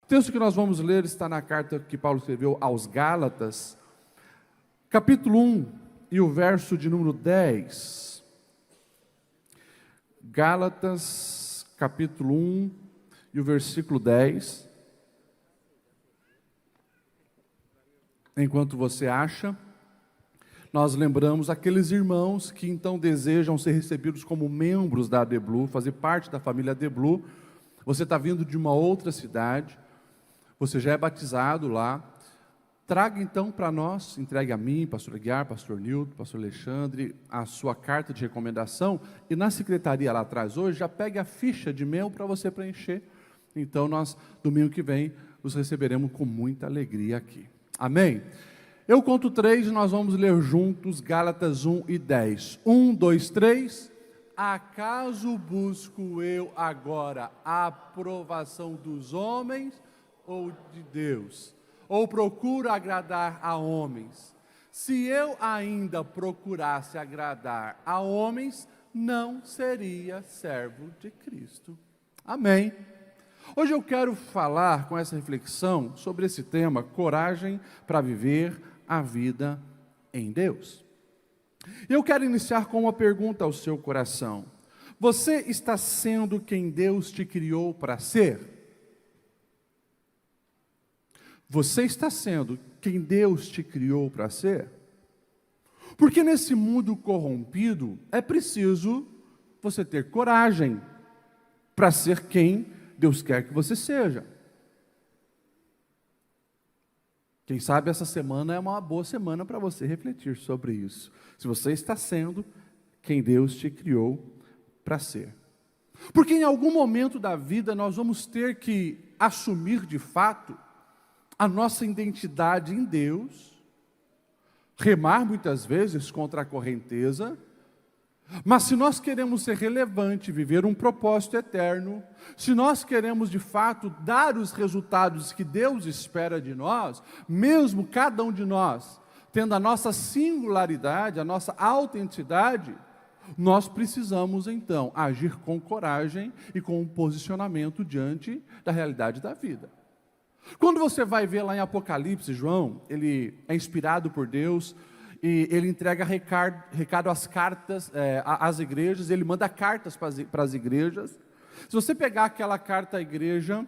texto que nós vamos ler está na carta que Paulo escreveu aos Gálatas, capítulo 1 e o verso de número 10. Gálatas, capítulo 1 e o versículo 10. Enquanto você acha, nós lembramos aqueles irmãos que então desejam ser recebidos como membros da ADBlu, fazer parte da família ADBlu. Você está vindo de uma outra cidade, você já é batizado lá. Traga então para nós, entregue a mim, pastor Aguiar, pastor Nilton, pastor Alexandre, a sua carta de recomendação, e na secretaria lá atrás hoje, já pegue a ficha de e-mail para você preencher. Então nós, domingo que vem, os receberemos com muita alegria aqui. Amém? Eu conto 3 e nós vamos ler juntos Gálatas 1 e 10. 1, 2, 3. Acaso busco eu agora a aprovação dos homens ou de Deus? Ou procuro agradar a homens? Se eu ainda procurasse agradar a homens, não seria servo de Cristo. Amém. Hoje eu quero falar com essa reflexão sobre esse tema, coragem para viver a vida em Deus. Eu quero iniciar com uma pergunta ao seu coração. Você está sendo quem Deus te criou para ser? Você está sendo quem Deus te criou para ser? Porque nesse mundo corrompido, é preciso você ter coragem para ser quem Deus quer que você seja. Quem sabe essa semana é uma boa semana para você refletir sobre isso. Se você está sendo quem Deus te criou para ser. Porque em algum momento da vida nós vamos ter que assumir de fato a nossa identidade em Deus, remar muitas vezes contra a correnteza, mas se nós queremos ser relevante, viver um propósito eterno, se nós queremos de fato dar os resultados que Deus espera de nós, mesmo cada um de nós tendo a nossa singularidade, a nossa autenticidade, nós precisamos então agir com coragem e com um posicionamento diante da realidade da vida. Quando você vai ver lá em Apocalipse, João, ele é inspirado por Deus e ele entrega recado às cartas, às igrejas, ele manda cartas para as igrejas. Se você pegar aquela carta à igreja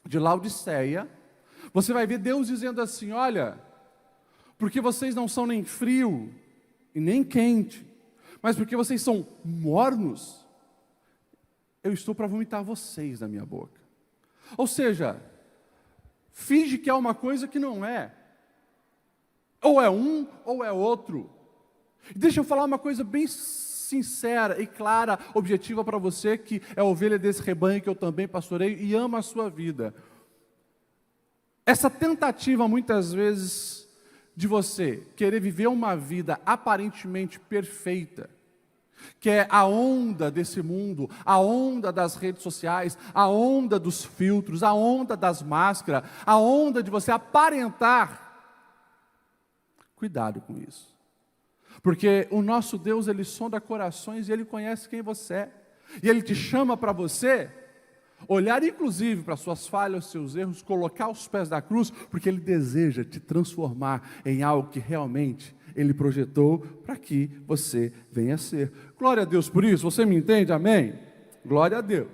de Laodiceia, você vai ver Deus dizendo assim, olha, porque vocês não são nem frio e nem quente, mas porque vocês são mornos, eu estou para vomitar vocês da minha boca. Ou seja, finge que é uma coisa que não é. Ou é um, ou é outro. Deixa eu falar uma coisa bem sincera e clara, objetiva para você, que é ovelha desse rebanho que eu também pastoreio e ama a sua vida. Essa tentativa, muitas vezes, de você querer viver uma vida aparentemente perfeita, que é a onda desse mundo, a onda das redes sociais, a onda dos filtros, a onda das máscaras, a onda de você aparentar. Cuidado com isso. Porque o nosso Deus, Ele sonda corações e Ele conhece quem você é. E Ele te chama para você olhar inclusive para suas falhas, seus erros, colocar os pés da cruz, porque Ele deseja te transformar em algo que realmente Ele projetou para que você venha a ser. Glória a Deus por isso, você me entende? Amém? Glória a Deus.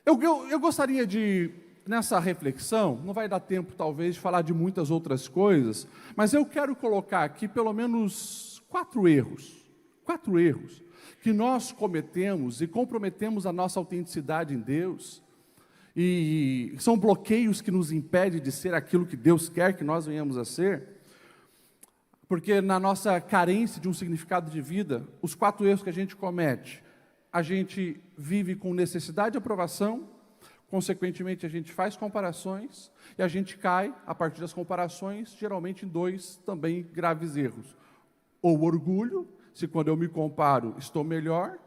Eu gostaria de, nessa reflexão, não vai dar tempo talvez de falar de muitas outras coisas, mas eu quero colocar aqui pelo menos 4 erros que nós cometemos e comprometemos a nossa autenticidade em Deus, e são bloqueios que nos impedem de ser aquilo que Deus quer que nós venhamos a ser. Porque na nossa carência de um significado de vida, os 4 erros que a gente comete, a gente vive com necessidade de aprovação, consequentemente a gente faz comparações, e a gente cai, a partir das comparações, geralmente em 2 também graves erros. Ou o orgulho, se quando eu me comparo estou melhor,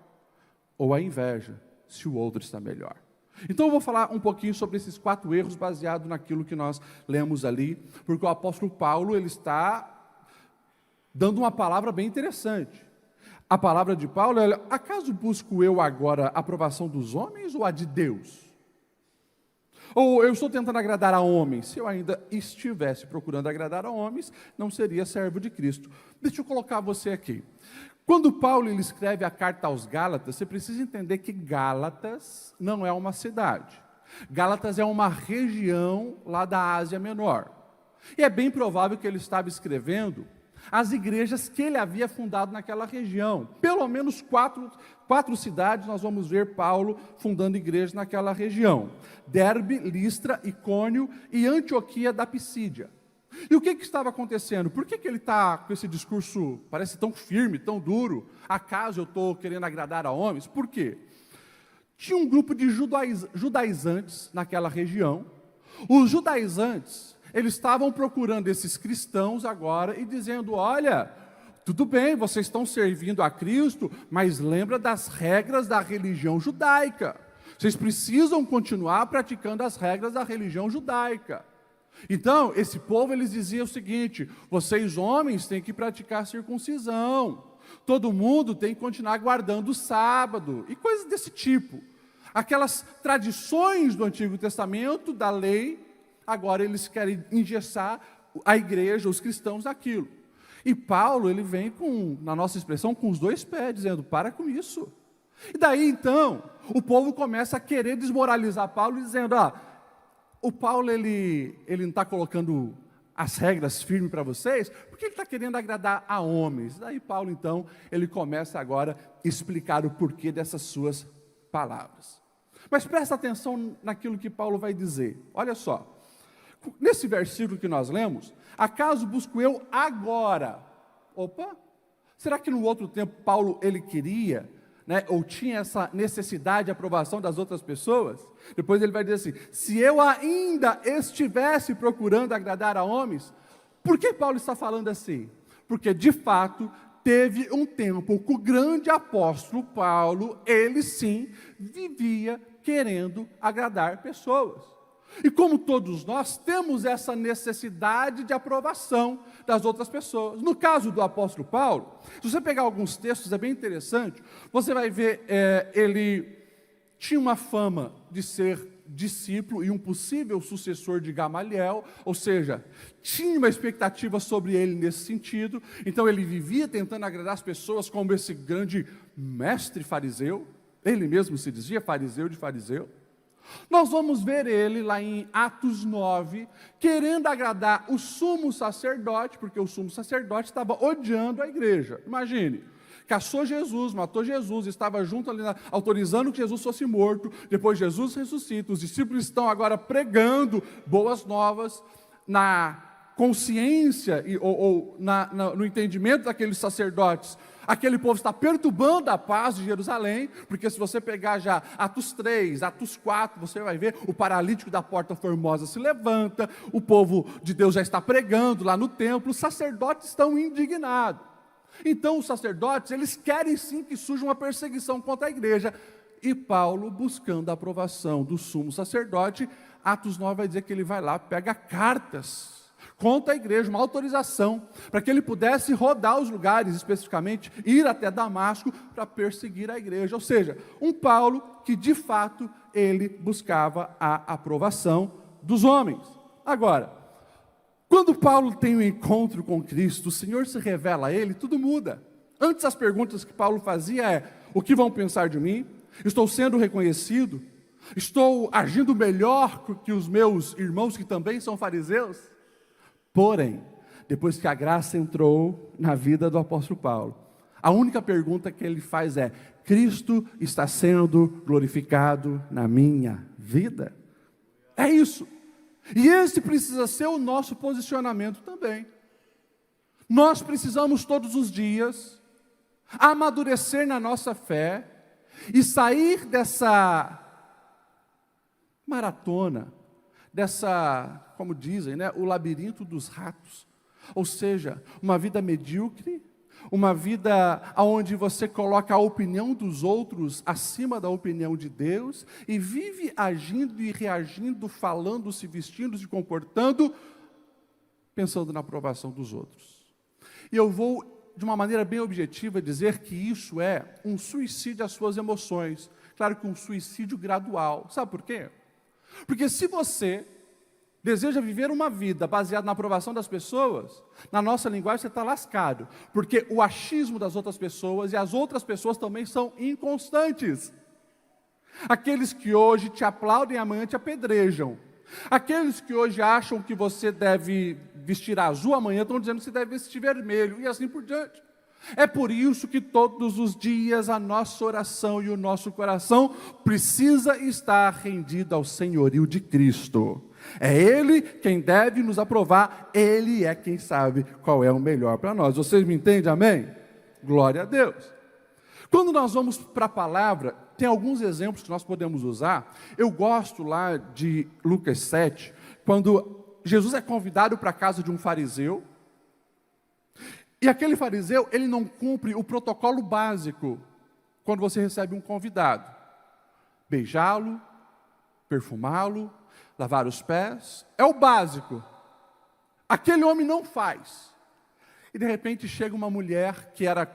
ou a inveja, se o outro está melhor. Então eu vou falar um pouquinho sobre esses 4 erros, baseado naquilo que nós lemos ali, porque o apóstolo Paulo, ele está dando uma palavra bem interessante. A palavra de Paulo é, acaso busco eu agora a aprovação dos homens ou a de Deus? Ou eu estou tentando agradar a homens. Se eu ainda estivesse procurando agradar a homens, não seria servo de Cristo. Deixa eu colocar você aqui. Quando Paulo ele escreve a carta aos Gálatas, você precisa entender que Gálatas não é uma cidade. Gálatas é uma região lá da Ásia Menor. E é bem provável que ele estava escrevendo as igrejas que ele havia fundado naquela região. Pelo menos quatro cidades nós vamos ver Paulo fundando igrejas naquela região: Derbe, Listra, Icônio e Antioquia da Pisídia. E o que estava acontecendo? Por que ele está com esse discurso, parece tão firme, tão duro? Acaso eu estou querendo agradar a homens? Por quê? Tinha um grupo de judaizantes naquela região. Os judaizantes, eles estavam procurando esses cristãos agora e dizendo: olha, tudo bem, vocês estão servindo a Cristo, mas lembra das regras da religião judaica. Vocês precisam continuar praticando as regras da religião judaica. Então, esse povo, eles diziam o seguinte: vocês homens têm que praticar circuncisão, todo mundo tem que continuar guardando o sábado, e coisas desse tipo. Aquelas tradições do Antigo Testamento, da lei, agora eles querem engessar a igreja, os cristãos naquilo. E Paulo, ele vem com, na nossa expressão, com os dois pés, dizendo: para com isso. E daí, então, o povo começa a querer desmoralizar Paulo, dizendo: o Paulo, ele não está colocando as regras firmes para vocês, porque ele está querendo agradar a homens. Daí Paulo, então, ele começa agora a explicar o porquê dessas suas palavras. Mas presta atenção naquilo que Paulo vai dizer. Olha só, nesse versículo que nós lemos: acaso busco eu agora? Opa, será que no outro tempo Paulo, ele queria, ou tinha essa necessidade de aprovação das outras pessoas? Depois ele vai dizer assim: se eu ainda estivesse procurando agradar a homens. Por que Paulo está falando assim? Porque de fato teve um tempo que o grande apóstolo Paulo, ele sim, vivia querendo agradar pessoas. E como todos nós, temos essa necessidade de aprovação das outras pessoas. No caso do apóstolo Paulo, se você pegar alguns textos, é bem interessante, você vai ver, ele tinha uma fama de ser discípulo e um possível sucessor de Gamaliel, ou seja, tinha uma expectativa sobre ele nesse sentido. Então ele vivia tentando agradar as pessoas como esse grande mestre fariseu. Ele mesmo se dizia fariseu de fariseu. Nós vamos ver ele lá em Atos 9, querendo agradar o sumo sacerdote, porque o sumo sacerdote estava odiando a igreja. Imagine, caçou Jesus, matou Jesus, estava junto ali, autorizando que Jesus fosse morto. Depois Jesus ressuscita, os discípulos estão agora pregando boas novas na consciência ou no entendimento daqueles sacerdotes. Aquele povo está perturbando a paz de Jerusalém, porque se você pegar já Atos 3, Atos 4, você vai ver o paralítico da Porta Formosa se levanta, o povo de Deus já está pregando lá no templo, os sacerdotes estão indignados. Então os sacerdotes, eles querem sim que surja uma perseguição contra a igreja. E Paulo, buscando a aprovação do sumo sacerdote, Atos 9 vai dizer que ele vai lá, pega cartas contra a igreja, uma autorização, para que ele pudesse rodar os lugares, especificamente, ir até Damasco para perseguir a igreja. Ou seja, um Paulo que de fato ele buscava a aprovação dos homens. Agora, quando Paulo tem um encontro com Cristo, o Senhor se revela a ele, tudo muda. Antes as perguntas que Paulo fazia é: o que vão pensar de mim? Estou sendo reconhecido? Estou agindo melhor que os meus irmãos que também são fariseus? Porém, depois que a graça entrou na vida do apóstolo Paulo, a única pergunta que ele faz é: Cristo está sendo glorificado na minha vida? É isso. E esse precisa ser o nosso posicionamento também. Nós precisamos todos os dias amadurecer na nossa fé e sair dessa maratona, como dizem, o labirinto dos ratos. Ou seja, uma vida medíocre, uma vida onde você coloca a opinião dos outros acima da opinião de Deus e vive agindo e reagindo, falando, se vestindo, se comportando, pensando na aprovação dos outros. E eu vou, de uma maneira bem objetiva, dizer que isso é um suicídio às suas emoções. Claro que um suicídio gradual. Sabe por quê? Porque se você deseja viver uma vida baseada na aprovação das pessoas, na nossa linguagem você está lascado. Porque o achismo das outras pessoas e as outras pessoas também são inconstantes. Aqueles que hoje te aplaudem, amanhã te apedrejam. Aqueles que hoje acham que você deve vestir azul, amanhã estão dizendo que você deve vestir vermelho, e assim por diante. É por isso que todos os dias a nossa oração e o nosso coração precisa estar rendido ao senhorio de Cristo. É Ele quem deve nos aprovar, Ele é quem sabe qual é o melhor para nós. Vocês me entendem, amém? Glória a Deus. Quando nós vamos para a palavra, tem alguns exemplos que nós podemos usar. Eu gosto lá de Lucas 7, quando Jesus é convidado para a casa de um fariseu, e aquele fariseu, ele não cumpre o protocolo básico quando você recebe um convidado. Beijá-lo, perfumá-lo, lavar os pés, é o básico. Aquele homem não faz. E de repente chega uma mulher que era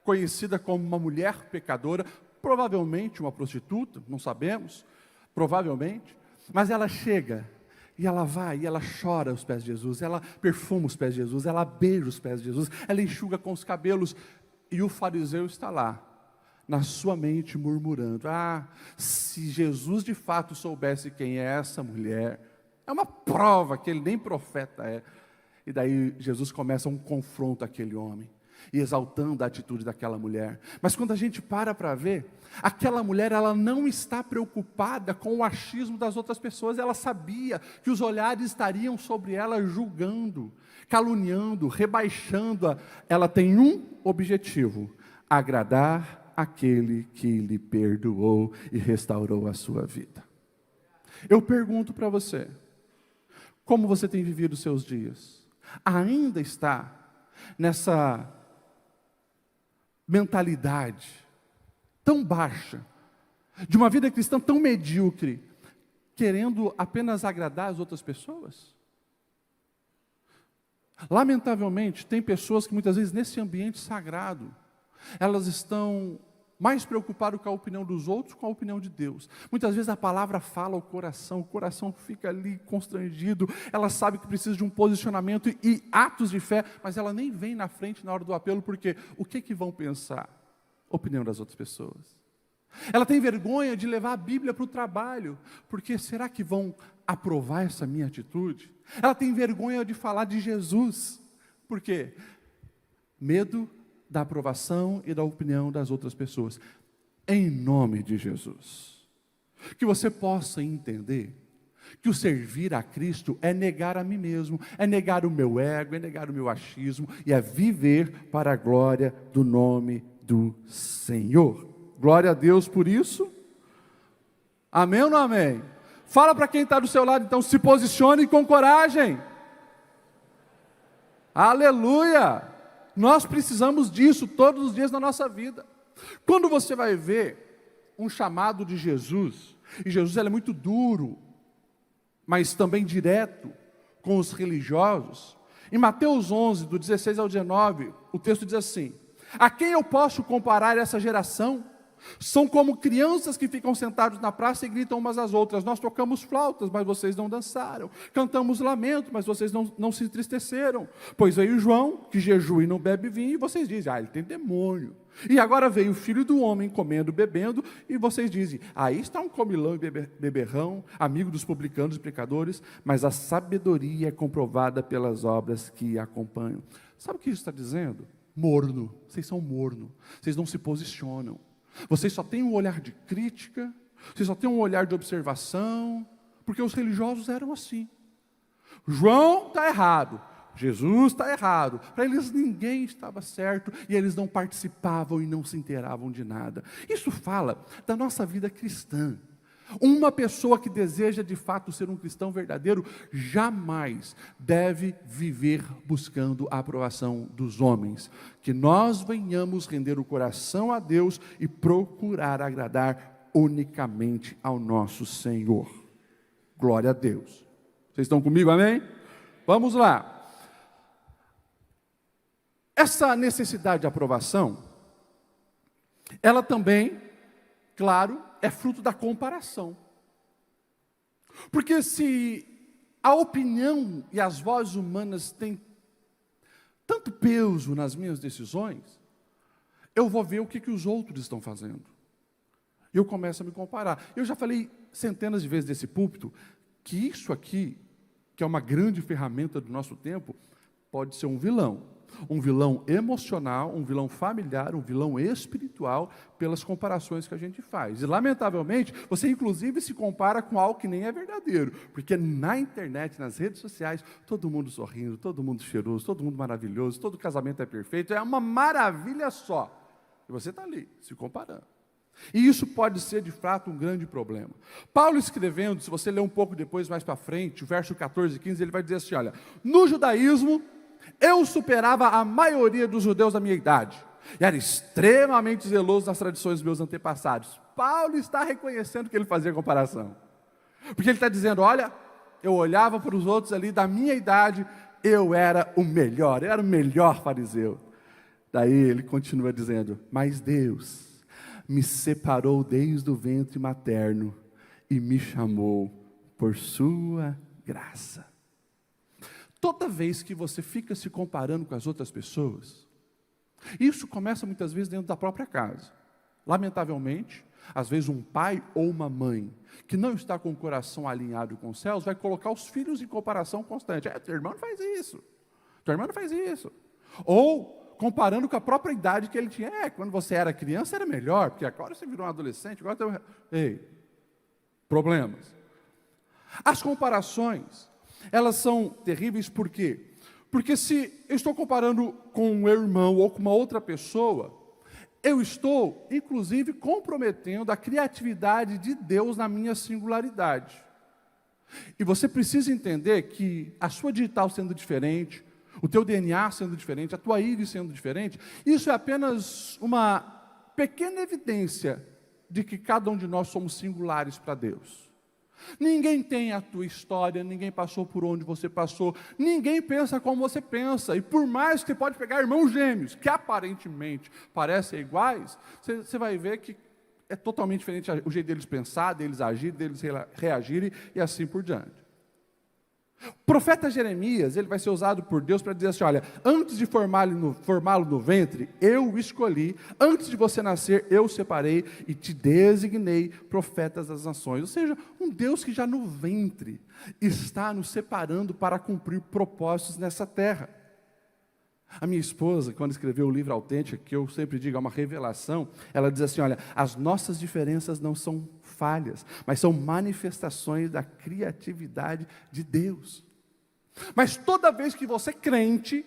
conhecida como uma mulher pecadora, provavelmente uma prostituta, não sabemos, provavelmente, mas ela chega e ela vai, e ela chora aos pés de Jesus, ela perfuma os pés de Jesus, ela beija os pés de Jesus, ela enxuga com os cabelos, e o fariseu está lá, na sua mente murmurando, se Jesus de fato soubesse quem é essa mulher, é uma prova que ele nem profeta é. E daí Jesus começa um confronto àquele homem, e exaltando a atitude daquela mulher. Mas quando a gente para ver, aquela mulher, ela não está preocupada com o achismo das outras pessoas, ela sabia que os olhares estariam sobre ela julgando, caluniando, rebaixando-a. Ela tem um objetivo: agradar aquele que lhe perdoou e restaurou a sua vida. Eu pergunto para você, como você tem vivido os seus dias? Ainda está nessa mentalidade tão baixa, de uma vida cristã tão medíocre, querendo apenas agradar as outras pessoas? Lamentavelmente, tem pessoas que muitas vezes nesse ambiente sagrado, elas estão mais preocupadas com a opinião dos outros, com a opinião de Deus. Muitas vezes a palavra fala ao coração, o coração fica ali constrangido, ela sabe que precisa de um posicionamento e atos de fé, mas ela nem vem na frente na hora do apelo, porque o que vão pensar? Opinião das outras pessoas. Ela tem vergonha de levar a Bíblia para o trabalho, porque será que vão aprovar essa minha atitude? Ela tem vergonha de falar de Jesus, por quê? Medo da aprovação e da opinião das outras pessoas. Em nome de Jesus, que você possa entender que o servir a Cristo é negar a mim mesmo, é negar o meu ego, é negar o meu achismo, e é viver para a glória do nome do Senhor. Glória a Deus por isso. Amém ou não amém? Fala para quem está do seu lado, então, se posicione com coragem. Aleluia! Nós precisamos disso todos os dias da nossa vida. Quando você vai ver um chamado de Jesus, e Jesus ele é muito duro, mas também direto com os religiosos, em Mateus 11, do 16 ao 19, o texto diz assim: a quem eu posso comparar essa geração? São como crianças que ficam sentados na praça e gritam umas às outras: nós tocamos flautas, mas vocês não dançaram, cantamos lamento, mas vocês não se entristeceram, pois veio João, que jejua e não bebe vinho, e vocês dizem: ele tem demônio. E agora veio o Filho do Homem comendo, bebendo, e vocês dizem: aí está um comilão e beberrão, amigo dos publicanos e pecadores, mas a sabedoria é comprovada pelas obras que a acompanham. Sabe o que isso está dizendo? Morno, vocês são morno, vocês não se posicionam. Vocês só têm um olhar de crítica, vocês só têm um olhar de observação, porque os religiosos eram assim. João está errado, Jesus está errado. Para eles ninguém estava certo, e eles não participavam e não se inteiravam de nada. Isso fala da nossa vida cristã. Uma pessoa que deseja de fato ser um cristão verdadeiro, jamais deve viver buscando a aprovação dos homens. Que nós venhamos render o coração a Deus e procurar agradar unicamente ao nosso Senhor. Glória a Deus. Vocês estão comigo, amém? Vamos lá. Essa necessidade de aprovação, ela também, claro, é fruto da comparação. Porque se a opinião e as vozes humanas têm tanto peso nas minhas decisões, eu vou ver o que os outros estão fazendo. Eu começo a me comparar. Eu já falei centenas de vezes desse púlpito, que isso aqui, que é uma grande ferramenta do nosso tempo, pode ser um vilão emocional, um vilão familiar, um vilão espiritual, pelas comparações que a gente faz. E, lamentavelmente, você inclusive se compara com algo que nem é verdadeiro, porque na internet, nas redes sociais, todo mundo sorrindo, todo mundo cheiroso, todo mundo maravilhoso, todo casamento é perfeito, é uma maravilha só. E você está ali, se comparando. E isso pode ser, de fato, um grande problema. Paulo escrevendo, se você ler um pouco depois, mais para frente, o verso 14 e 15, ele vai dizer assim, olha, no judaísmo, eu superava a maioria dos judeus da minha idade, e era extremamente zeloso das tradições dos meus antepassados. Paulo está reconhecendo que ele fazia comparação. Porque ele está dizendo, olha, eu olhava para os outros ali da minha idade, eu era o melhor fariseu. Daí ele continua dizendo, mas Deus me separou desde o ventre materno e me chamou por sua graça. Toda vez que você fica se comparando com as outras pessoas, isso começa muitas vezes dentro da própria casa. Lamentavelmente, às vezes um pai ou uma mãe que não está com o coração alinhado com os céus, vai colocar os filhos em comparação constante. Teu irmão não faz isso, tua irmã não faz isso. Ou comparando com a própria idade que ele tinha. Quando você era criança era melhor, porque agora você virou um adolescente, agora tem problemas. As comparações, elas são terríveis por quê? Porque se eu estou comparando com um irmão ou com uma outra pessoa, eu estou, inclusive, comprometendo a criatividade de Deus na minha singularidade. E você precisa entender que a sua digital sendo diferente, o teu DNA sendo diferente, a tua íris sendo diferente, isso é apenas uma pequena evidência de que cada um de nós somos singulares para Deus. Ninguém tem a tua história, ninguém passou por onde você passou, ninguém pensa como você pensa, e por mais que você pode pegar irmãos gêmeos, que aparentemente parecem iguais, você vai ver que é totalmente diferente o jeito deles pensar, deles agir, deles reagirem, e assim por diante. O profeta Jeremias, ele vai ser usado por Deus para dizer assim, olha, antes de formá-lo no ventre, eu o escolhi, antes de você nascer, eu o separei e te designei profetas das nações. Ou seja, um Deus que já no ventre está nos separando para cumprir propósitos nessa terra. A minha esposa, quando escreveu o livro Autêntica, que eu sempre digo é uma revelação, ela diz assim, olha, as nossas diferenças não são falhas, mas são manifestações da criatividade de Deus. Mas toda vez que você crente,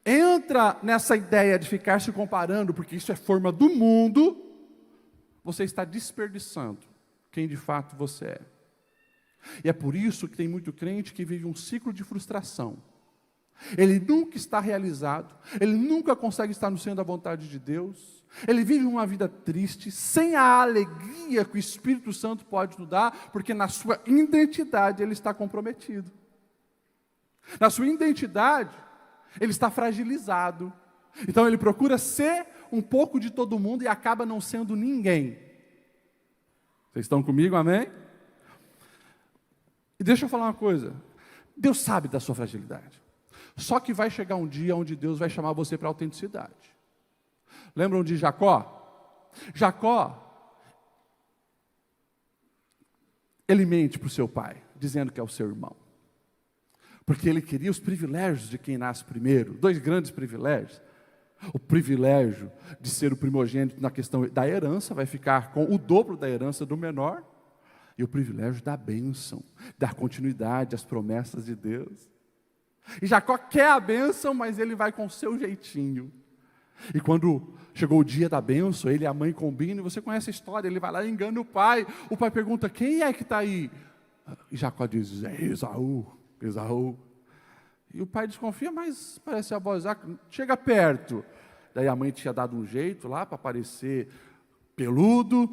entra nessa ideia de ficar se comparando, porque isso é forma do mundo, você está desperdiçando quem de fato você é. E é por isso que tem muito crente que vive um ciclo de frustração. Ele nunca está realizado, ele nunca consegue estar no centro da vontade de Deus, ele vive uma vida triste, sem a alegria que o Espírito Santo pode nos dar, porque na sua identidade ele está comprometido. Na sua identidade, ele está fragilizado. Então ele procura ser um pouco de todo mundo e acaba não sendo ninguém. Vocês estão comigo, amém? E deixa eu falar uma coisa, Deus sabe da sua fragilidade. Só que vai chegar um dia onde Deus vai chamar você para a autenticidade. Lembram de Jacó? Jacó, ele mente para o seu pai, dizendo que é o seu irmão. Porque ele queria os privilégios de quem nasce primeiro, 2 grandes privilégios. O privilégio de ser o primogênito na questão da herança, vai ficar com o dobro da herança do menor, e o privilégio da bênção, dar continuidade às promessas de Deus. E Jacó quer a bênção, mas ele vai com o seu jeitinho. E quando chegou o dia da bênção, ele e a mãe combinam, e você conhece a história, ele vai lá e engana o pai pergunta, quem é que está aí? E Jacó diz, é Esaú. E o pai desconfia, mas parece a voz, chega perto. Daí a mãe tinha dado um jeito lá para parecer peludo,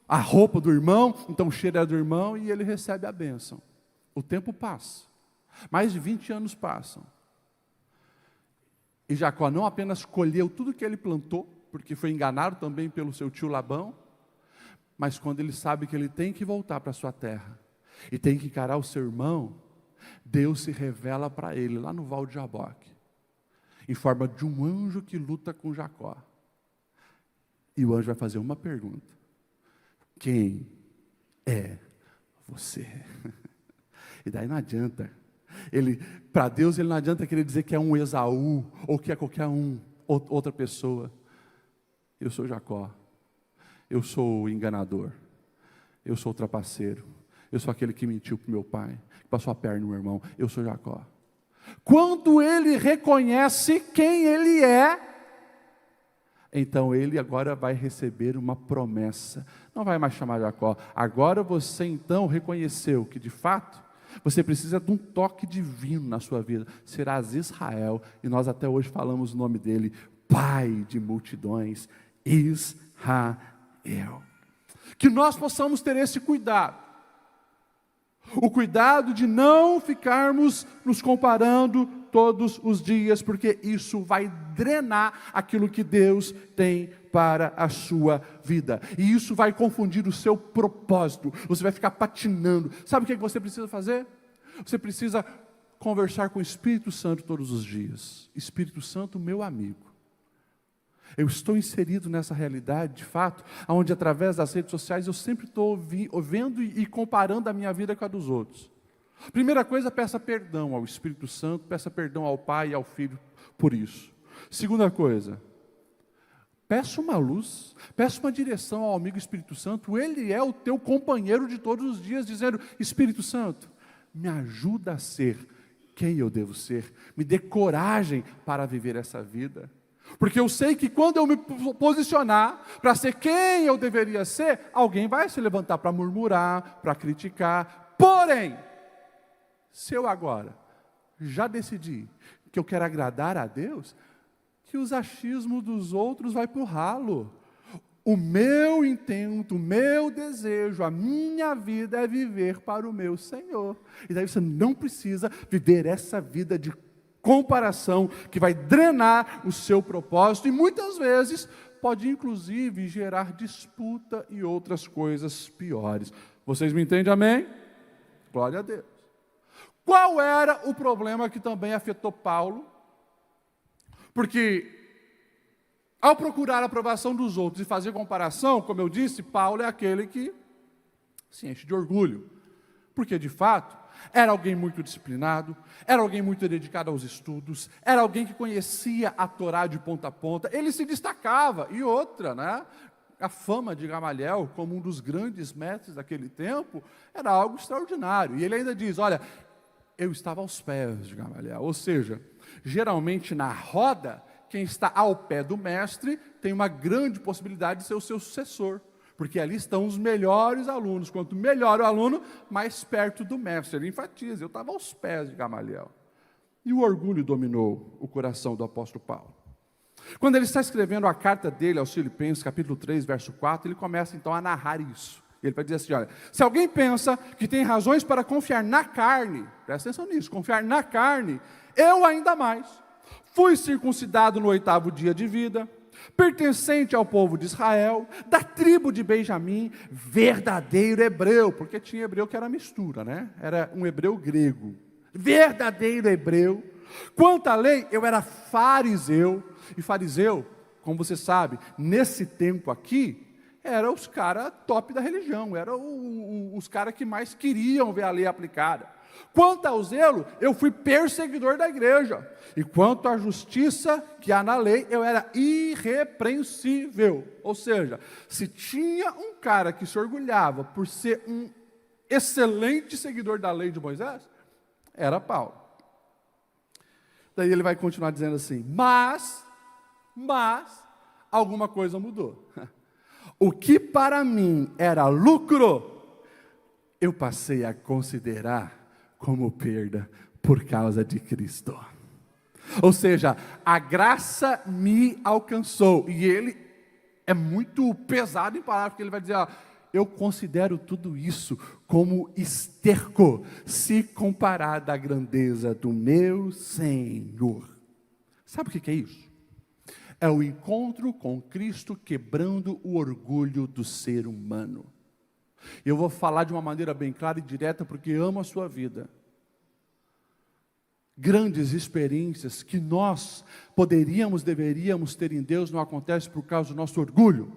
a roupa do irmão, então o cheiro é do irmão, e ele recebe a bênção. O tempo passa. Mais de 20 anos passam. E Jacó não apenas colheu tudo que ele plantou, porque foi enganado também pelo seu tio Labão, mas quando ele sabe que ele tem que voltar para a sua terra, e tem que encarar o seu irmão, Deus se revela para ele lá no Val de Jaboque, em forma de um anjo que luta com Jacó. E o anjo vai fazer uma pergunta: quem é você? E daí não adianta, para Deus ele não adianta querer dizer que é um Esaú, ou que é qualquer outra pessoa. Eu sou Jacó, eu sou o enganador, eu sou o trapaceiro, eu sou aquele que mentiu para o meu pai, que passou a perna no meu irmão, eu sou Jacó. Quando ele reconhece quem ele é, então ele agora vai receber uma promessa. Não vai mais chamar Jacó. Agora você então reconheceu que de fato você precisa de um toque divino na sua vida. Serás Israel, e nós até hoje falamos o nome dele, Pai de multidões, Israel. Que nós possamos ter esse cuidado. O cuidado de não ficarmos nos comparando todos os dias, porque isso vai drenar aquilo que Deus tem para a sua vida. E isso vai confundir o seu propósito. Você vai ficar patinando. Sabe o que você precisa fazer? Você precisa conversar com o Espírito Santo todos os dias. Espírito Santo, meu amigo. Eu estou inserido nessa realidade, de fato, onde através das redes sociais eu sempre estou vendo e comparando a minha vida com a dos outros. Primeira coisa, peça perdão ao Espírito Santo, peça perdão ao Pai e ao Filho por isso. Segunda coisa, peça uma luz, peça uma direção ao amigo Espírito Santo. Ele é o teu companheiro de todos os dias, dizendo: Espírito Santo, me ajuda a ser quem eu devo ser, me dê coragem para viver essa vida. Porque eu sei que quando eu me posicionar para ser quem eu deveria ser, alguém vai se levantar para murmurar, para criticar. Porém, se eu agora já decidi que eu quero agradar a Deus, que os achismos dos outros vai para o ralo. O meu intento, o meu desejo, a minha vida é viver para o meu Senhor. E daí você não precisa viver essa vida de comparação que vai drenar o seu propósito e muitas vezes pode inclusive gerar disputa e outras coisas piores. Vocês me entendem, amém? Glória a Deus. Qual era o problema que também afetou Paulo? Porque ao procurar a aprovação dos outros e fazer comparação, como eu disse, Paulo é aquele que se enche de orgulho. Porque de fato era alguém muito disciplinado, era alguém muito dedicado aos estudos, era alguém que conhecia a Torá de ponta a ponta, ele se destacava. E outra, né? A fama de Gamaliel como um dos grandes mestres daquele tempo era algo extraordinário. E ele ainda diz: olha, eu estava aos pés de Gamaliel. Ou seja, geralmente na roda, quem está ao pé do mestre tem uma grande possibilidade de ser o seu sucessor. Porque ali estão os melhores alunos. Quanto melhor o aluno, mais perto do mestre. Ele enfatiza: eu estava aos pés de Gamaliel. E o orgulho dominou o coração do apóstolo Paulo. Quando ele está escrevendo a carta dele aos Filipenses, capítulo 3, verso 4, ele começa então a narrar isso. Ele vai dizer assim: olha, se alguém pensa que tem razões para confiar na carne, presta atenção nisso, confiar na carne, eu ainda mais. Fui circuncidado no 8º dia de vida, pertencente ao povo de Israel, da tribo de Benjamim, verdadeiro hebreu, porque tinha hebreu que era mistura, né? Era um hebreu grego, verdadeiro hebreu. Quanto à lei, eu era fariseu, e fariseu, como você sabe, nesse tempo aqui, eram os caras top da religião, eram os caras que mais queriam ver a lei aplicada. Quanto ao zelo, eu fui perseguidor da igreja. E quanto à justiça que há na lei, eu era irrepreensível. Ou seja, se tinha um cara que se orgulhava por ser um excelente seguidor da lei de Moisés, era Paulo. Daí ele vai continuar dizendo assim: mas, alguma coisa mudou. O que para mim era lucro, eu passei a considerar como perda por causa de Cristo. Ou seja, a graça me alcançou. E ele é muito pesado em palavras, porque ele vai dizer: ó, eu considero tudo isso como esterco, se comparado à grandeza do meu Senhor. Sabe o que é isso? É o encontro com Cristo quebrando o orgulho do ser humano. Eu vou falar de uma maneira bem clara e direta, porque amo a sua vida. Grandes experiências que nós poderíamos, deveríamos ter em Deus, não acontece por causa do nosso orgulho,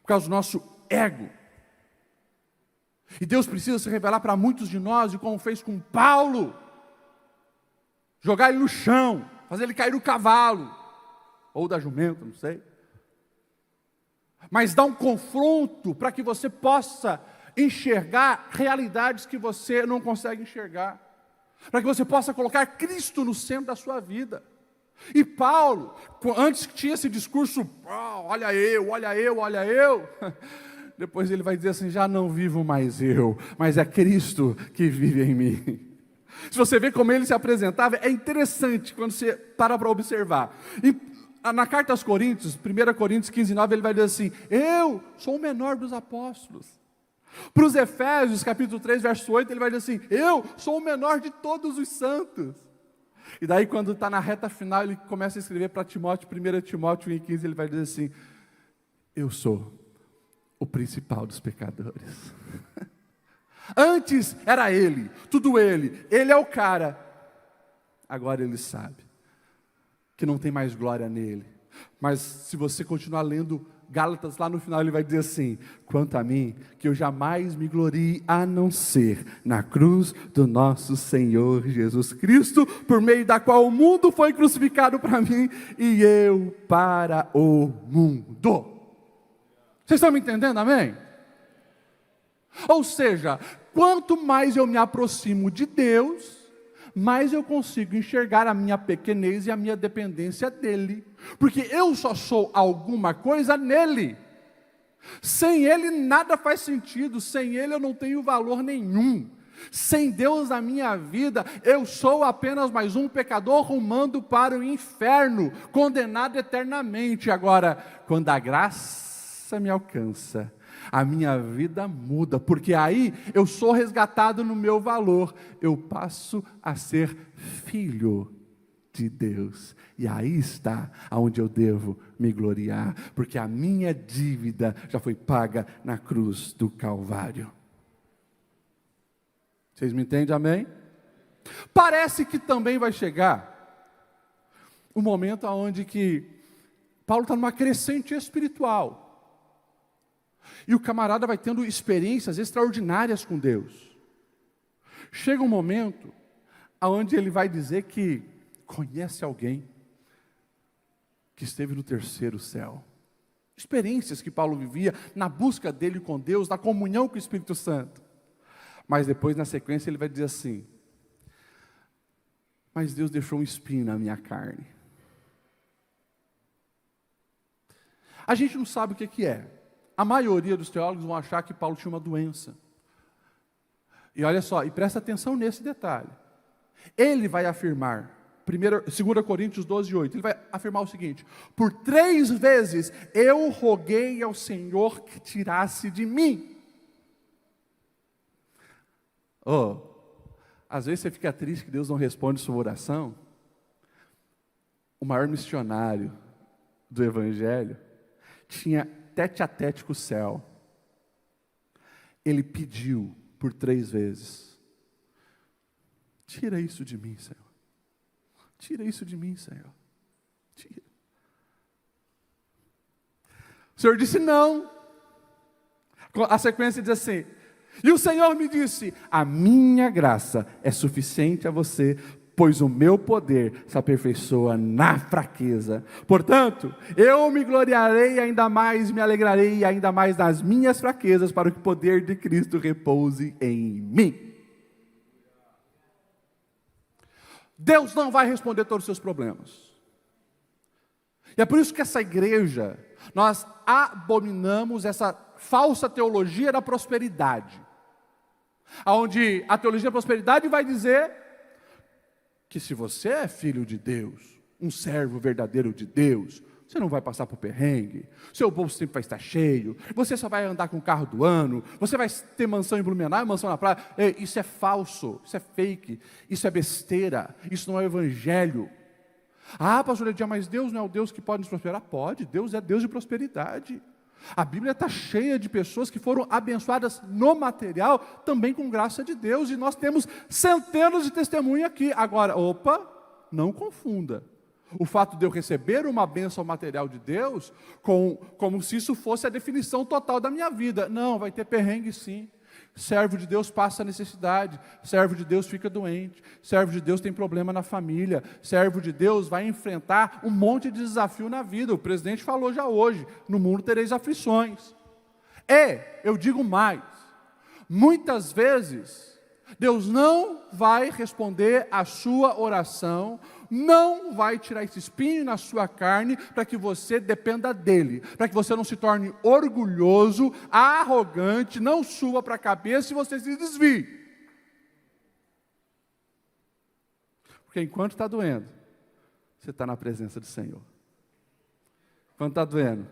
por causa do nosso ego. E Deus precisa se revelar para muitos de nós, e como fez com Paulo, jogar ele no chão, fazer ele cair do cavalo, ou da jumenta, não sei. Mas dá um confronto para que você possa enxergar realidades que você não consegue enxergar, para que você possa colocar Cristo no centro da sua vida. E Paulo, antes que tinha esse discurso, olha eu, olha eu, olha eu, depois ele vai dizer assim, já não vivo mais eu, mas é Cristo que vive em mim. Se você vê como ele se apresentava, é interessante quando você para observar. E na carta aos Coríntios, 1 Coríntios 15, 9, ele vai dizer assim, eu sou o menor dos apóstolos. Para os Efésios, capítulo 3, verso 8, ele vai dizer assim, eu sou o menor de todos os santos. E daí quando está na reta final, ele começa a escrever para Timóteo, 1 Timóteo 1,15, ele vai dizer assim, eu sou o principal dos pecadores. Antes era ele, tudo ele é o cara. Agora ele sabe que não tem mais glória nele. Mas se você continuar lendo Gálatas, lá no final ele vai dizer assim, quanto a mim, que eu jamais me glorie a não ser na cruz do nosso Senhor Jesus Cristo, por meio da qual o mundo foi crucificado para mim, e eu para o mundo. Vocês estão me entendendo, amém? Ou seja, quanto mais eu me aproximo de Deus, mais eu consigo enxergar a minha pequenez e a minha dependência dEle, porque eu só sou alguma coisa nele. Sem Ele nada faz sentido, sem Ele eu não tenho valor nenhum. Sem Deus na minha vida, eu sou apenas mais um pecador rumando para o inferno, condenado eternamente. Agora, quando a graça me alcança, a minha vida muda, porque aí eu sou resgatado no meu valor, eu passo a ser filho de Deus, e aí está aonde eu devo me gloriar, porque a minha dívida já foi paga na cruz do Calvário. Vocês me entendem, amém? Parece que também vai chegar o momento onde que Paulo está numa crescente espiritual, e o camarada vai tendo experiências extraordinárias com Deus. Chega um momento onde ele vai dizer que conhece alguém que esteve no terceiro céu. Experiências que Paulo vivia na busca dele com Deus, na comunhão com o Espírito Santo. Mas depois, na sequência, ele vai dizer assim, mas Deus deixou um espinho na minha carne. A gente não sabe o que é. A maioria dos teólogos vão achar que Paulo tinha uma doença. E olha só, e presta atenção nesse detalhe. Ele vai afirmar, 2 Coríntios 12, 8, ele vai afirmar o seguinte, por 3 vezes eu roguei ao Senhor que tirasse de mim. Às vezes você fica triste que Deus não responde sua oração. O maior missionário do Evangelho tinha tete a tete com o céu. Ele pediu por 3 vezes, tira isso de mim, Senhor, tira isso de mim, Senhor, tira. O Senhor disse não. A sequência diz assim, e o Senhor me disse, a minha graça é suficiente a você, pois o meu poder se aperfeiçoa na fraqueza. Portanto, eu me gloriarei ainda mais, me alegrarei ainda mais nas minhas fraquezas, para que o poder de Cristo repouse em mim. Deus não vai responder todos os seus problemas. E é por isso que essa igreja, nós abominamos essa falsa teologia da prosperidade, onde a teologia da prosperidade vai dizer que se você é filho de Deus, um servo verdadeiro de Deus, você não vai passar por perrengue, seu bolso sempre vai estar cheio, você só vai andar com o carro do ano, você vai ter mansão em Blumenau, mansão na praia. Ei, isso é falso, isso é fake, isso é besteira, isso não é o evangelho. Ah, pastor Ediar, mas Deus não é o Deus que pode nos prosperar? Pode, Deus é Deus de prosperidade. A Bíblia está cheia de pessoas que foram abençoadas no material, também com graça de Deus, e nós temos centenas de testemunhos aqui. Agora, não confunda o fato de eu receber uma bênção material de Deus como se isso fosse a definição total da minha vida. Não, vai ter perrengue sim. Servo de Deus passa necessidade, servo de Deus fica doente, servo de Deus tem problema na família, servo de Deus vai enfrentar um monte de desafio na vida. O presidente falou já hoje, no mundo tereis aflições. Eu digo mais, muitas vezes Deus não vai responder a sua oração, não vai tirar esse espinho na sua carne para que você dependa dele, para que você não se torne orgulhoso, arrogante, não suba para a cabeça e você se desvie. Porque enquanto está doendo, você está na presença do Senhor. Quando está doendo,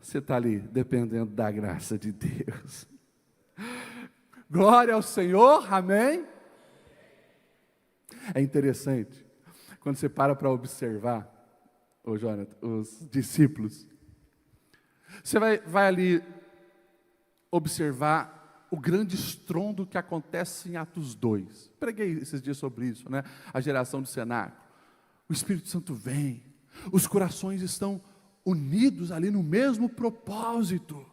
você está ali dependendo da graça de Deus. Glória ao Senhor, amém? É interessante, quando você para observar, Jonathan, os discípulos, você vai ali observar o grande estrondo que acontece em Atos 2. Preguei esses dias sobre isso, né? A geração do cenáculo. O Espírito Santo vem, os corações estão unidos ali no mesmo propósito.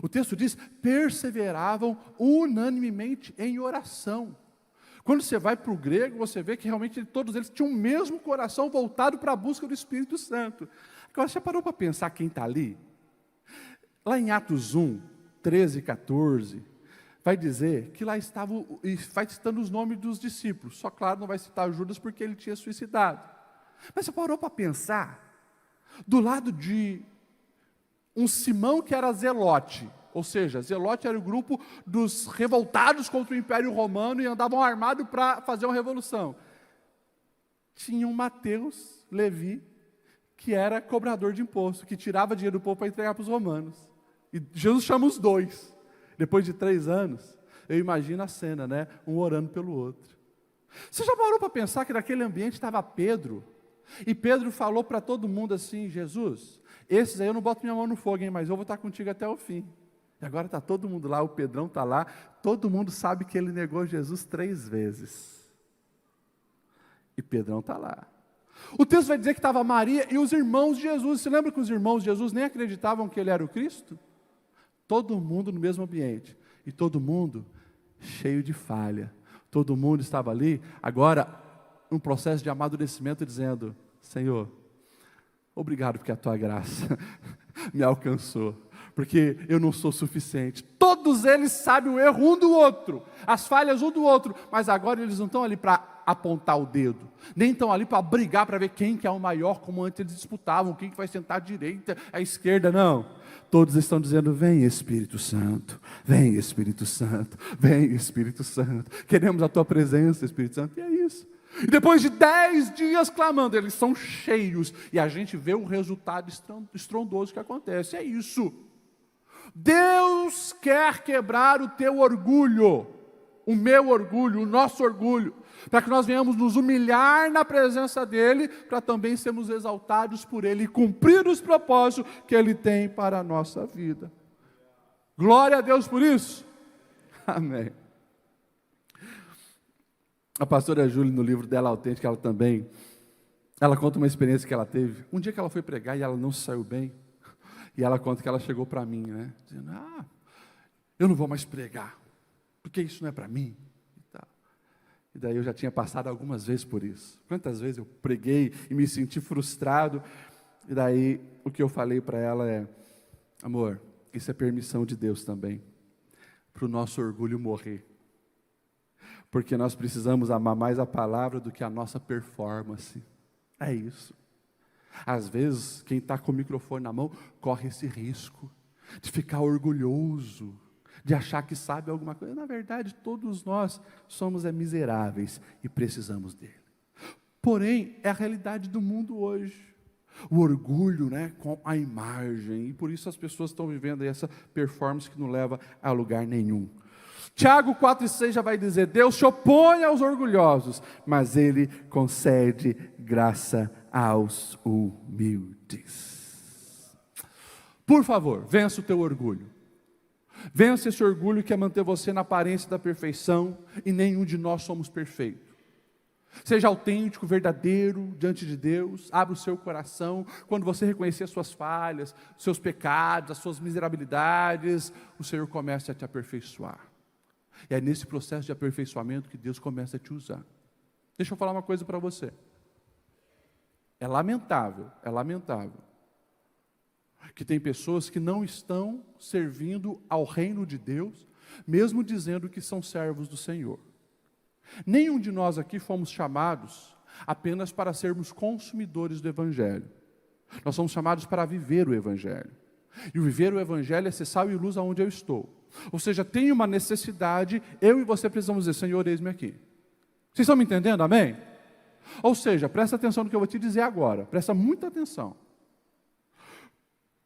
O texto diz, perseveravam unanimemente em oração. Quando você vai para o grego, você vê que realmente todos eles tinham o mesmo coração voltado para a busca do Espírito Santo. Agora, você parou para pensar quem está ali? Lá em Atos 1, 13 e 14, vai dizer que lá estavam, e vai citando os nomes dos discípulos. Só claro, não vai citar Judas porque ele tinha suicidado. Mas você parou para pensar, do lado de um Simão que era zelote, ou seja, zelote era o grupo dos revoltados contra o Império Romano e andavam armados para fazer uma revolução. Tinha um Mateus, Levi, que era cobrador de imposto, que tirava dinheiro do povo para entregar para os romanos. E Jesus chama os dois. Depois de 3 anos, eu imagino a cena, né? Um orando pelo outro. Você já parou para pensar que naquele ambiente estava Pedro? E Pedro falou para todo mundo assim, Jesus, esses aí eu não boto minha mão no fogo, hein, mas eu vou estar contigo até o fim. E agora está todo mundo lá, o Pedrão está lá, todo mundo sabe que ele negou Jesus 3 vezes. E Pedrão está lá. O texto vai dizer que estava Maria e os irmãos de Jesus. Você lembra que os irmãos de Jesus nem acreditavam que ele era o Cristo? Todo mundo no mesmo ambiente. E todo mundo cheio de falha. Todo mundo estava ali, agora, um processo de amadurecimento, dizendo, Senhor, obrigado porque a tua graça me alcançou. Porque eu não sou suficiente. Todos eles sabem o erro um do outro, as falhas um do outro, mas agora eles não estão ali para apontar o dedo, nem estão ali para brigar para ver quem que é o maior, como antes eles disputavam, quem que vai sentar à direita, à esquerda, não. Todos estão dizendo, vem Espírito Santo, vem Espírito Santo, vem Espírito Santo, queremos a tua presença, Espírito Santo, e é isso. E depois de 10 dias clamando, eles são cheios, e a gente vê o resultado estrondoso que acontece, é isso. Deus quer quebrar o teu orgulho, o meu orgulho, o nosso orgulho, para que nós venhamos nos humilhar na presença dEle, para também sermos exaltados por Ele e cumprir os propósitos que Ele tem para a nossa vida. Glória a Deus por isso. Amém. A pastora Júlia, no livro dela Autêntica, ela conta uma experiência que ela teve. Um dia que ela foi pregar e ela não se saiu bem. E ela conta que ela chegou para mim, né? Dizendo, eu não vou mais pregar, porque isso não é para mim. E daí eu já tinha passado algumas vezes por isso. Quantas vezes eu preguei e me senti frustrado. E daí o que eu falei para ela é, amor, isso é permissão de Deus também, para o nosso orgulho morrer. Porque nós precisamos amar mais a palavra do que a nossa performance. É isso. Às vezes, quem está com o microfone na mão, corre esse risco de ficar orgulhoso, de achar que sabe alguma coisa. Na verdade, todos nós somos miseráveis e precisamos dele. Porém, é a realidade do mundo hoje. O orgulho, né, com a imagem. E por isso as pessoas estão vivendo essa performance que não leva a lugar nenhum. Tiago 4,6 já vai dizer, Deus se opõe aos orgulhosos, mas Ele concede graça aos humildes. Por favor, vença o teu orgulho. Vença esse orgulho que é manter você na aparência da perfeição, e nenhum de nós somos perfeitos. Seja autêntico, verdadeiro diante de Deus, abra o seu coração. Quando você reconhecer as suas falhas, os seus pecados, as suas miserabilidades, o Senhor começa a te aperfeiçoar. E é nesse processo de aperfeiçoamento que Deus começa a te usar. Deixa eu falar uma coisa para você. É lamentável que tem pessoas que não estão servindo ao reino de Deus, mesmo dizendo que são servos do Senhor. Nenhum de nós aqui fomos chamados apenas para sermos consumidores do Evangelho. Nós somos chamados para viver o Evangelho. E o viver o Evangelho é ser sal e luz aonde eu estou. Ou seja, tem uma necessidade, eu e você precisamos dizer, Senhor, eis-me aqui. Vocês estão me entendendo, amém? Ou seja, presta atenção no que eu vou te dizer agora, presta muita atenção.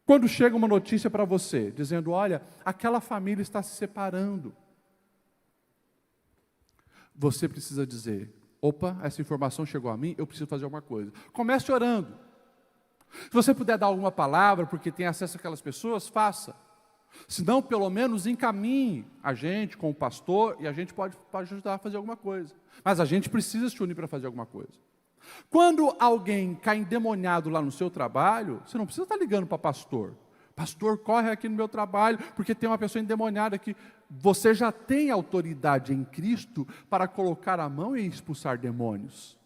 Quando chega uma notícia para você, dizendo, olha, aquela família está se separando, você precisa dizer, opa, essa informação chegou a mim, eu preciso fazer alguma coisa. Comece orando. Se você puder dar alguma palavra, porque tem acesso àquelas pessoas, faça. Se não, pelo menos encaminhe a gente com o pastor, e a gente pode ajudar a fazer alguma coisa. Mas a gente precisa se unir para fazer alguma coisa. Quando alguém cai endemoniado lá no seu trabalho, você não precisa estar ligando para pastor. Pastor, corre aqui no meu trabalho, porque tem uma pessoa endemoniada aqui. Você já tem autoridade em Cristo para colocar a mão e expulsar demônios.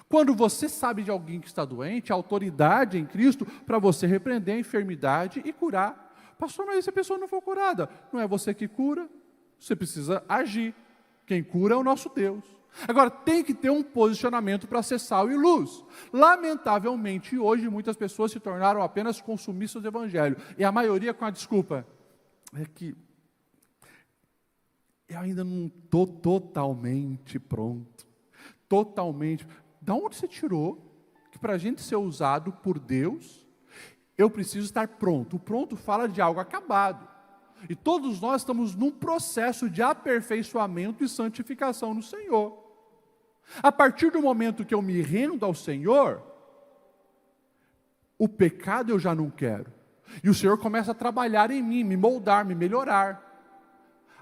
Quando você sabe de alguém que está doente, a autoridade em Cristo para você repreender a enfermidade e curar. Pastor, mas se a pessoa não for curada, não é você que cura, você precisa agir. Quem cura é o nosso Deus. Agora, tem que ter um posicionamento para ser sal e luz. Lamentavelmente, hoje, muitas pessoas se tornaram apenas consumistas do Evangelho. E a maioria com a desculpa, é que eu ainda não estou totalmente pronto. Totalmente. Da onde você tirou que para a gente ser usado por Deus, eu preciso estar pronto? O pronto fala de algo acabado. E todos nós estamos num processo de aperfeiçoamento e santificação no Senhor. A partir do momento que eu me rendo ao Senhor, o pecado eu já não quero. E o Senhor começa a trabalhar em mim, me moldar, me melhorar.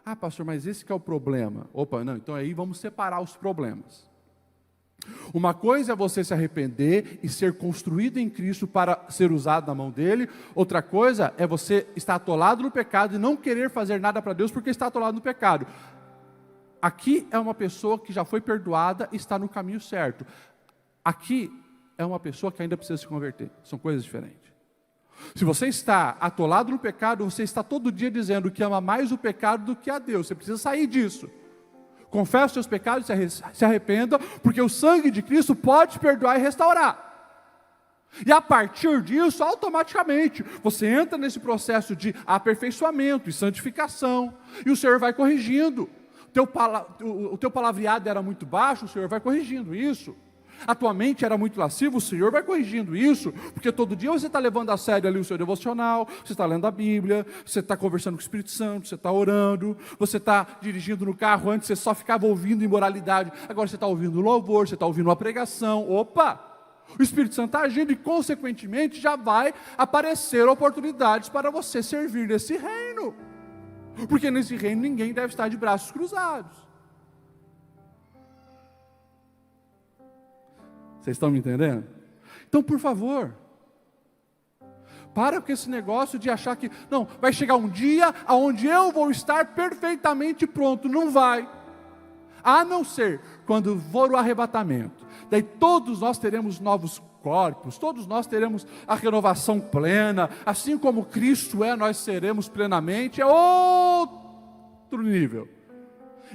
Ah, pastor, mas esse que é o problema. Opa, não, então aí vamos separar os problemas. Uma coisa é você se arrepender e ser construído em Cristo para ser usado na mão dele. Outra coisa é você estar atolado no pecado e não querer fazer nada para Deus porque está atolado no pecado. Aqui é uma pessoa que já foi perdoada e está no caminho certo. Aqui é uma pessoa que ainda precisa se converter. São coisas diferentes. Se você está atolado no pecado, você está todo dia dizendo que ama mais o pecado do que a Deus. Você precisa sair disso. Confesse os seus pecados e se arrependa, porque o sangue de Cristo pode te perdoar e restaurar. E a partir disso, automaticamente, você entra nesse processo de aperfeiçoamento e santificação, e o Senhor vai corrigindo. O teu palavreado era muito baixo, o Senhor vai corrigindo isso. A tua mente era muito lasciva, o Senhor vai corrigindo isso, porque todo dia você está levando a sério ali o seu devocional, você está lendo a Bíblia, você está conversando com o Espírito Santo, você está orando, você está dirigindo no carro, antes você só ficava ouvindo imoralidade, agora você está ouvindo louvor, você está ouvindo uma pregação, opa! O Espírito Santo está agindo e consequentemente já vai aparecer oportunidades para você servir nesse reino, porque nesse reino ninguém deve estar de braços cruzados. Vocês estão me entendendo? Então, por favor, para com esse negócio de achar que, não, vai chegar um dia onde eu vou estar perfeitamente pronto. Não vai. A não ser quando for o arrebatamento. Daí todos nós teremos novos corpos, todos nós teremos a renovação plena, assim como Cristo é, nós seremos plenamente, é outro nível.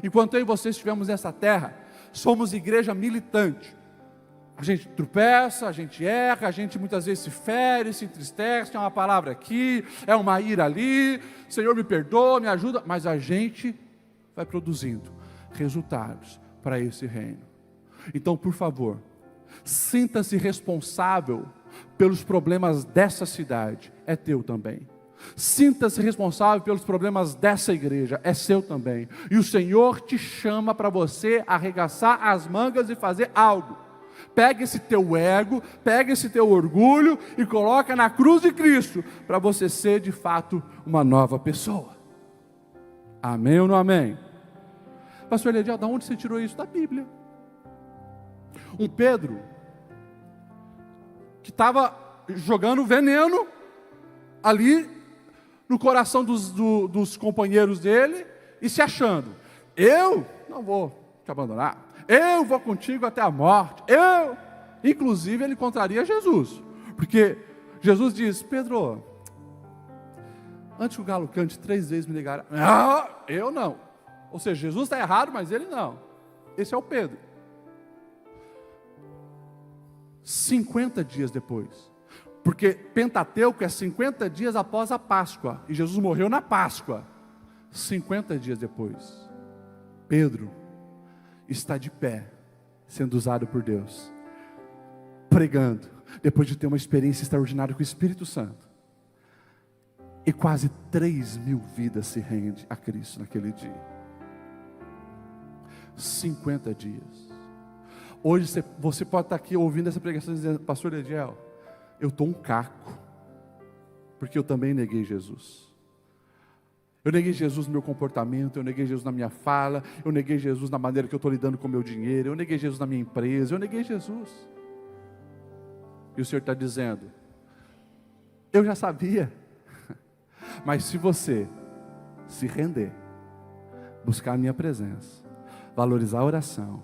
Enquanto eu e você estivermos nessa terra, somos igreja militante. A gente tropeça, a gente erra, a gente muitas vezes se fere, se entristece, é uma palavra aqui, é uma ira ali, Senhor me perdoa, me ajuda, mas a gente vai produzindo resultados para esse reino. Então, por favor, sinta-se responsável pelos problemas dessa cidade, é teu também. Sinta-se responsável pelos problemas dessa igreja, é seu também. E o Senhor te chama para você arregaçar as mangas e fazer algo. Pega esse teu ego, pega esse teu orgulho e coloca na cruz de Cristo, para você ser de fato uma nova pessoa. Amém ou não amém? Pastor Eliadiel, de onde você tirou isso? Da Bíblia. Um Pedro, que estava jogando veneno ali no coração dos companheiros dele, e se achando, eu não vou te abandonar, eu vou contigo até a morte, inclusive ele contraria Jesus, porque Jesus diz, Pedro, antes que o galo cante 3 vezes me negará, eu não, ou seja, Jesus está errado, mas ele não, esse é o Pedro. 50 dias depois, porque Pentateuco é 50 dias após a Páscoa, e Jesus morreu na Páscoa. 50 dias depois, Pedro está de pé, sendo usado por Deus, pregando, depois de ter uma experiência extraordinária com o Espírito Santo, e quase 3.000 vidas se rendem a Cristo naquele dia. 50 dias. Hoje você pode estar aqui ouvindo essa pregação e dizendo, pastor Eliadiel, eu estou um caco, porque eu também neguei Jesus. Eu neguei Jesus no meu comportamento, eu neguei Jesus na minha fala, eu neguei Jesus na maneira que eu estou lidando com o meu dinheiro, eu neguei Jesus na minha empresa, eu neguei Jesus. E o Senhor está dizendo, eu já sabia, mas se você se render, buscar a minha presença, valorizar a oração,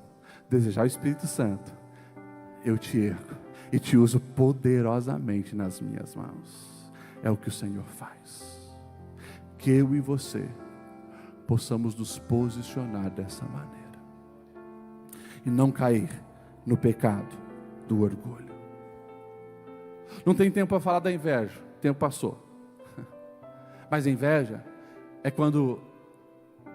desejar o Espírito Santo, eu te ergo e te uso poderosamente nas minhas mãos. É o que o Senhor faz. Que eu e você possamos nos posicionar dessa maneira e não cair no pecado do orgulho. Não tem tempo para falar da inveja, o tempo passou. Mas a inveja é quando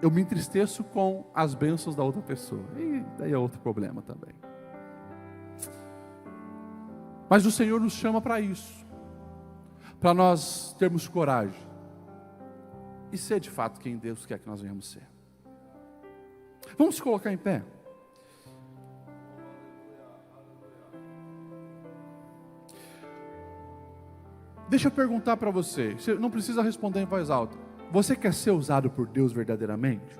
eu me entristeço com as bênçãos da outra pessoa, e daí é outro problema também. Mas o Senhor nos chama para isso, para nós termos coragem e ser de fato quem Deus quer que nós venhamos ser. Vamos se colocar em pé. Deixa eu perguntar para você, você não precisa responder em voz alta. Você quer ser usado por Deus verdadeiramente?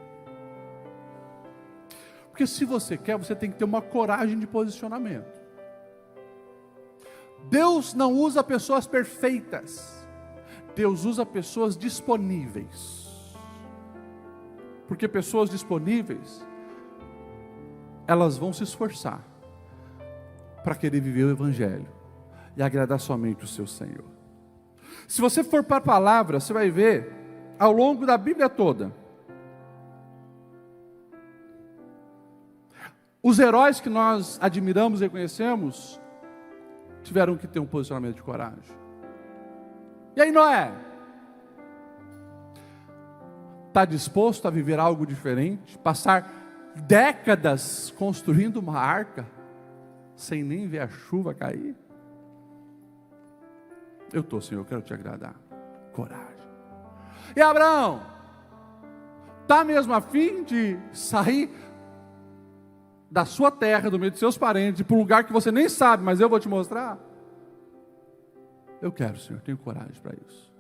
Porque se você quer, você tem que ter uma coragem de posicionamento. Deus não usa pessoas perfeitas, Deus usa pessoas disponíveis, porque pessoas disponíveis, elas vão se esforçar, para querer viver o Evangelho, e agradar somente o seu Senhor. Se você for para a palavra, você vai ver, ao longo da Bíblia toda, os heróis que nós admiramos e reconhecemos, tiveram que ter um posicionamento de coragem. E aí Noé? Está disposto a viver algo diferente? Passar décadas construindo uma arca, sem nem ver a chuva cair? Eu estou, Senhor, eu quero te agradar. Coragem. E Abraão? Está mesmo a fim de sair da sua terra, do meio de seus parentes, para um lugar que você nem sabe, mas eu vou te mostrar? Eu quero, Senhor, tenho coragem para isso.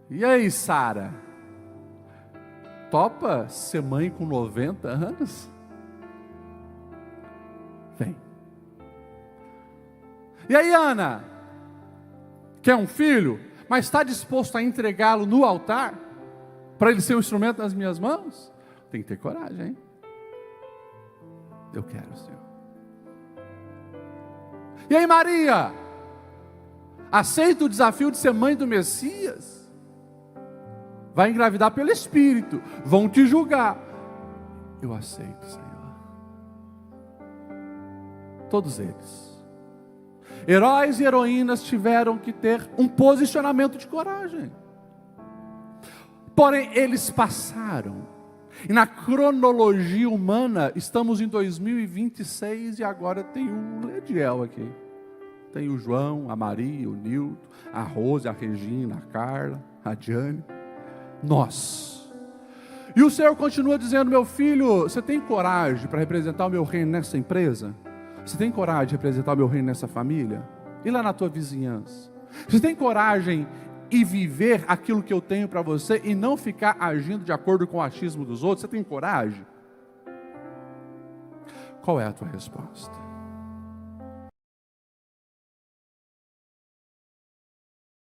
E aí, Sara? Topa ser mãe com 90 anos? Vem. E aí, Ana? Quer um filho, mas está disposto a entregá-lo no altar, para ele ser um instrumento nas minhas mãos? Tem que ter coragem, hein? Eu quero, Senhor. E aí, Maria? Aceita o desafio de ser mãe do Messias? Vai engravidar pelo Espírito, vão te julgar. Eu aceito, Senhor. Todos eles. Heróis e heroínas tiveram que ter um posicionamento de coragem. Porém, eles passaram. E na cronologia humana, estamos em 2026 e agora tem o Lediel aqui. Tem o João, a Maria, o Nilton, a Rose, a Regina, a Carla, a Diane. Nós. E o Senhor continua dizendo: meu filho, você tem coragem para representar o meu reino nessa empresa? Você tem coragem de representar o meu reino nessa família? E lá na tua vizinhança? Você tem coragem e viver aquilo que eu tenho para você e não ficar agindo de acordo com o achismo dos outros? Você tem coragem? Qual é a tua resposta?